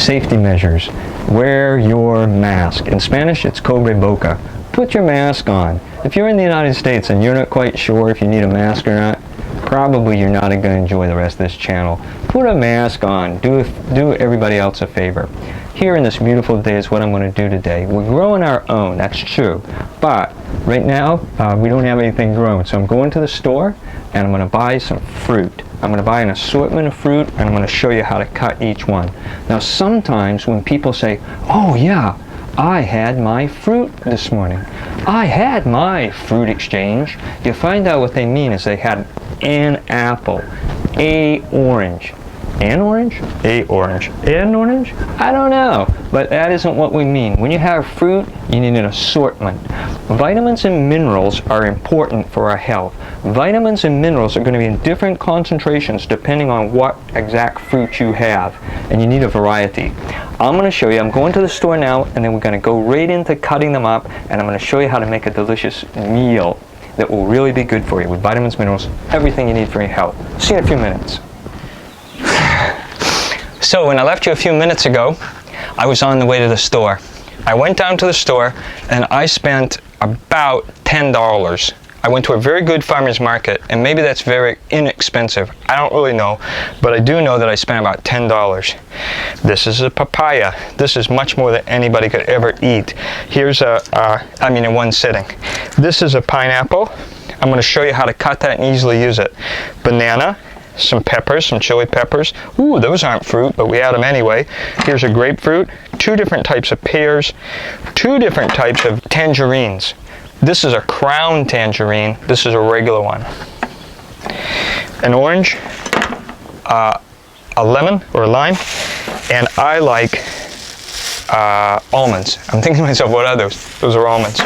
safety measures. Wear your mask. In Spanish, it's cubrebocas. Put your mask on. If you're in the United States and you're not quite sure if you need a mask or not, probably you're not going to enjoy the rest of this channel. Put a mask on. Do everybody else a favor. Here in this beautiful day is what I'm going to do today. We're growing our own, that's true. But right now, we don't have anything grown. So I'm going to the store and I'm going to buy some fruit. I'm going to buy an assortment of fruit and I'm going to show you how to cut each one. Now sometimes when people say, oh yeah, I had my fruit this morning. I had my fruit exchange. You find out what they mean is they had an apple, a orange. An orange? A orange. An orange? I don't know, but that isn't what we mean. When you have fruit, you need an assortment. Vitamins and minerals are important for our health. Vitamins and minerals are going to be in different concentrations depending on what exact fruit you have, and you need a variety. I'm going to show you. I'm going to the store now, and then we're going to go right into cutting them up, and I'm going to show you how to make a delicious meal that will really be good for you with vitamins, minerals, everything you need for your health. See you in a few minutes. So when I left you a few minutes ago, I was on the way to the store. I went down to the store and I spent about $10. I went to a very good farmer's market, and maybe that's very inexpensive. I don't really know, but I do know that I spent about $10. This is a papaya. This is much more than anybody could ever eat. Here's in one sitting. This is a pineapple. I'm going to show you how to cut that and easily use it. Banana. Some peppers, some chili peppers. Ooh, those aren't fruit, but we add them anyway. Here's a grapefruit, 2 different types of pears, 2 different types of tangerines. This is a crown tangerine. This is a regular one. An orange, a lemon or a lime, and I like almonds. I'm thinking to myself, what are those? Those are almonds.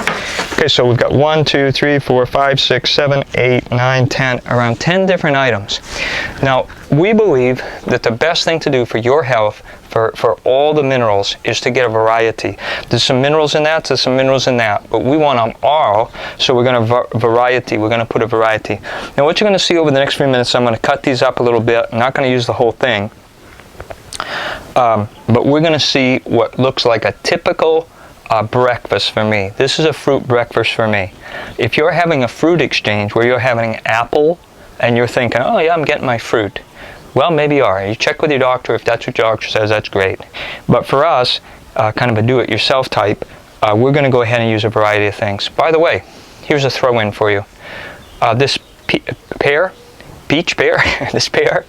Okay, so we've got 1, 2, 3, 4, 5, 6, 7, 8, 9, 10, around 10 different items. Now, we believe that the best thing to do for your health, for all the minerals, is to get a variety. There's some minerals in that, there's some minerals in that, but we want them all, so we're going to we're going to put a variety. Now, what you're going to see over the next few minutes, I'm going to cut these up a little bit. I'm not going to use the whole thing, but we're going to see what looks like a typical breakfast for me. This is a fruit breakfast for me. If you're having a fruit exchange where you're having an apple and you're thinking, oh yeah, I'm getting my fruit. Well, maybe you are. You check with your doctor. If that's what your doctor says, that's great. But for us, kind of a do-it-yourself type, we're going to go ahead and use a variety of things. By the way, here's a throw-in for you. This peach pear, this pear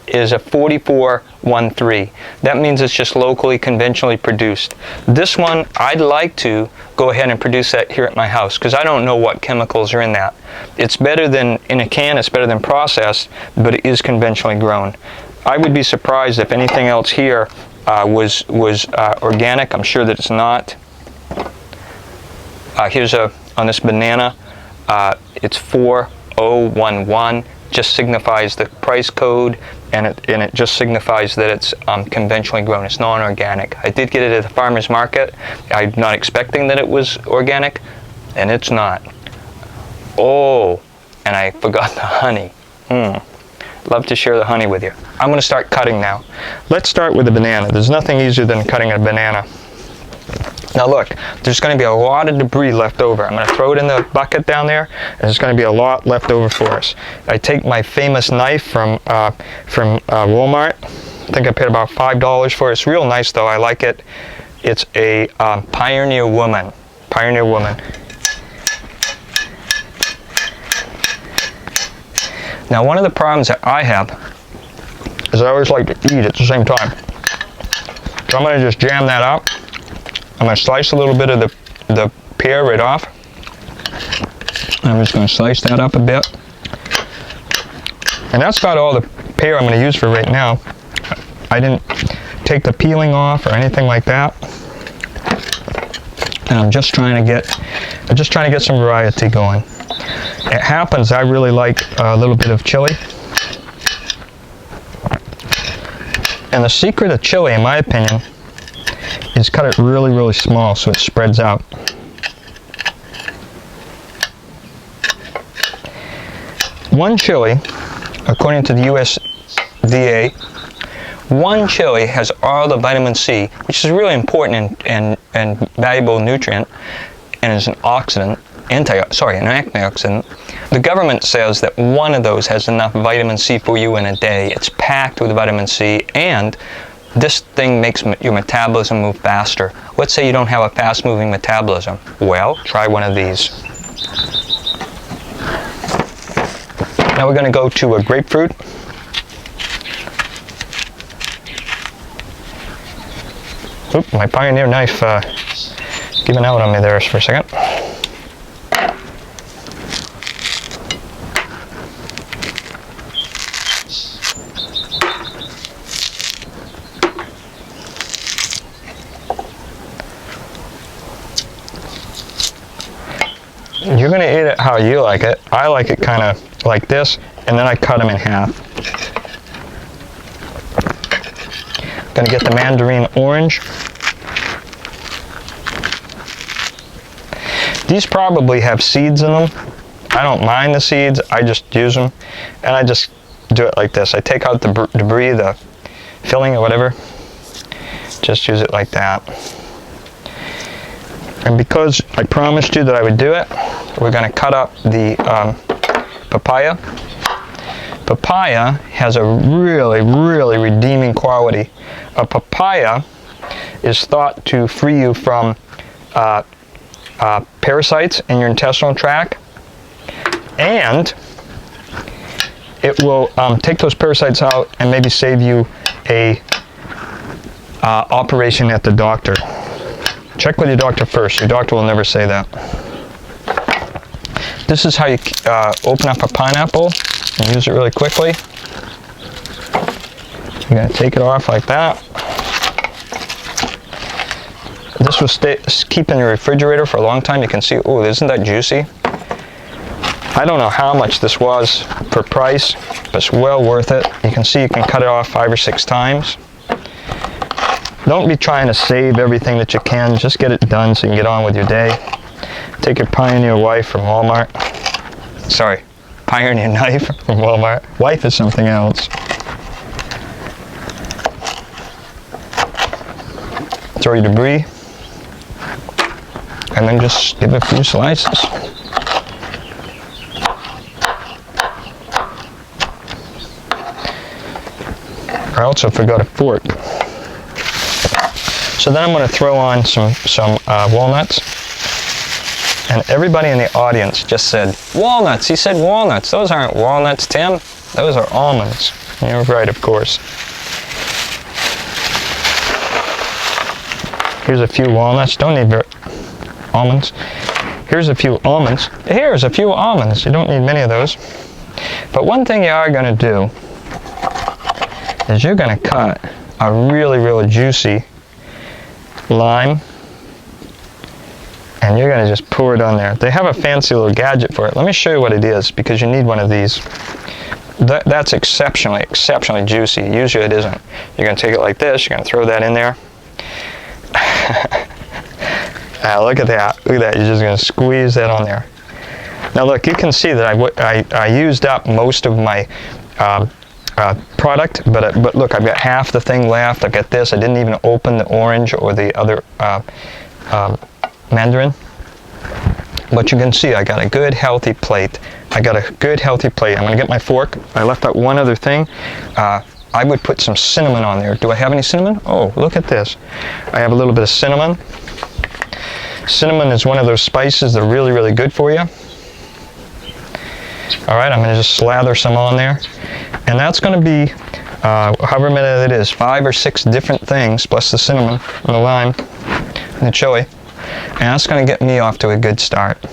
is a 4413. That means it's just locally, conventionally produced. This one, I'd like to go ahead and produce that here at my house because I don't know what chemicals are in that. It's better than in a can, it's better than processed, but it is conventionally grown. I would be surprised if anything else here was organic. I'm sure that it's not. Here's on this banana, it's 4011. Just signifies the price code, and it just signifies that it's conventionally grown. It's non-organic. I did get it at the farmer's market. I'm not expecting that it was organic, and it's not. Oh, and I forgot the honey. Love to share the honey with you. I'm going to start cutting now. Let's start with the banana. There's nothing easier than cutting a banana. Now look, there's going to be a lot of debris left over. I'm going to throw it in the bucket down there, and there's going to be a lot left over for us. I take my famous knife from Walmart. I think I paid about $5 for it. It's real nice though. I like it. It's a Pioneer Woman. Pioneer Woman. Now one of the problems that I have is I always like to eat at the same time. So I'm going to just jam that up. I'm going to slice a little bit of the pear right off. I'm just going to slice that up a bit. And that's about all the pear I'm going to use for right now. I didn't take the peeling off or anything like that. And I'm just trying to get some variety going. It happens I really like a little bit of chili. And the secret of chili, in my opinion, is cut it really, really small so it spreads out. One chili, according to the USDA, One chili has all the vitamin C, which is really important and valuable nutrient, and is an oxidant, an antioxidant. The government says that one of those has enough vitamin C for you in a day. It's packed with vitamin C, and this thing makes your metabolism move faster. Let's say you don't have a fast-moving metabolism. Well, try one of these. Now we're going to go to a grapefruit. Oop, my Pioneer knife giving out on me there for a second. You're going to eat it how you like it. I like it kind of like this, and then I cut them in half. Going to get the mandarin orange. These probably have seeds in them. I don't mind the seeds, I just use them, and I just do it like this. I take out the debris, the filling or whatever, just use it like that. And because I promised you that I would do it, we're going to cut up the papaya. Papaya has a really, really redeeming quality. A papaya is thought to free you from parasites in your intestinal tract, and it will take those parasites out and maybe save you a operation at the doctor. Check with your doctor first. Your doctor will never say that. This is how you open up a pineapple and use it really quickly. You're going to take it off like that. This will keep in your refrigerator for a long time. You can see, oh, isn't that juicy? I don't know how much this was per price, but it's well worth it. You can see you can cut it off 5 or 6 times. Don't be trying to save everything that you can. Just get it done so you can get on with your day. Take your Pioneer wife from Walmart. Sorry, Pioneer knife from Walmart. Wife is something else. Throw your debris. And then just give it a few slices. I also forgot a fork. So then I'm going to throw on some walnuts. And everybody in the audience just said, walnuts. He said walnuts. Those aren't walnuts, Tim. Those are almonds. You're right, of course. Here's a few walnuts. Don't need almonds. Here's a few almonds. Here's a few almonds. You don't need many of those. But one thing you are going to do is you're going to cut a really, really juicy lime, and you're going to just pour it on there. They have a fancy little gadget for it. Let me show you what it is, because you need one of these. That's exceptionally juicy. Usually it isn't. You're going to take it like this. You're going to throw that in there. Look at that. Look at that. You're just going to squeeze that on there. Now look, you can see that I used up most of my product, but look, I've got half the thing left. I've got this. I didn't even open the orange or the other mandarin. But you can see I got a good healthy plate. I'm going to get my fork. I left out one other thing. I would put some cinnamon on there. Do I have any cinnamon? Oh, look at this. I have a little bit of cinnamon. Cinnamon is one of those spices that are really, really good for you. All right, I'm going to just slather some on there. And that's going to be, however many it is, 5 or 6 different things, plus the cinnamon and the lime and the chili. And that's going to get me off to a good start.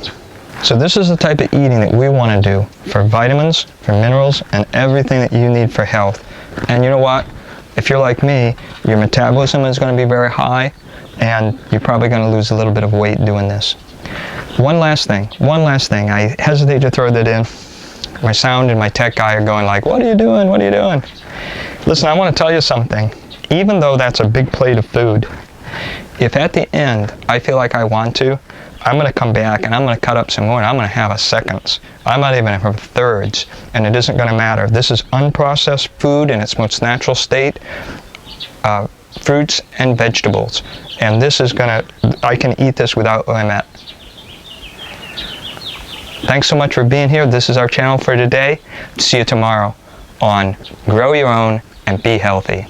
So this is the type of eating that we want to do for vitamins, for minerals, and everything that you need for health. And you know what? If you're like me, your metabolism is going to be very high, and you're probably going to lose a little bit of weight doing this. One last thing. I hesitate to throw that in. My sound and my tech guy are going like, what are you doing? What are you doing? Listen, I want to tell you something. Even though that's a big plate of food, if at the end I feel like I want to, I'm going to come back and I'm going to cut up some more and I'm going to have a seconds. I might even have thirds, and it isn't going to matter. This is unprocessed food in its most natural state. fruits and vegetables. And this is I can eat this without limit. Thanks so much for being here. This is our channel for today. See you tomorrow on Grow Your Own and Be Healthy.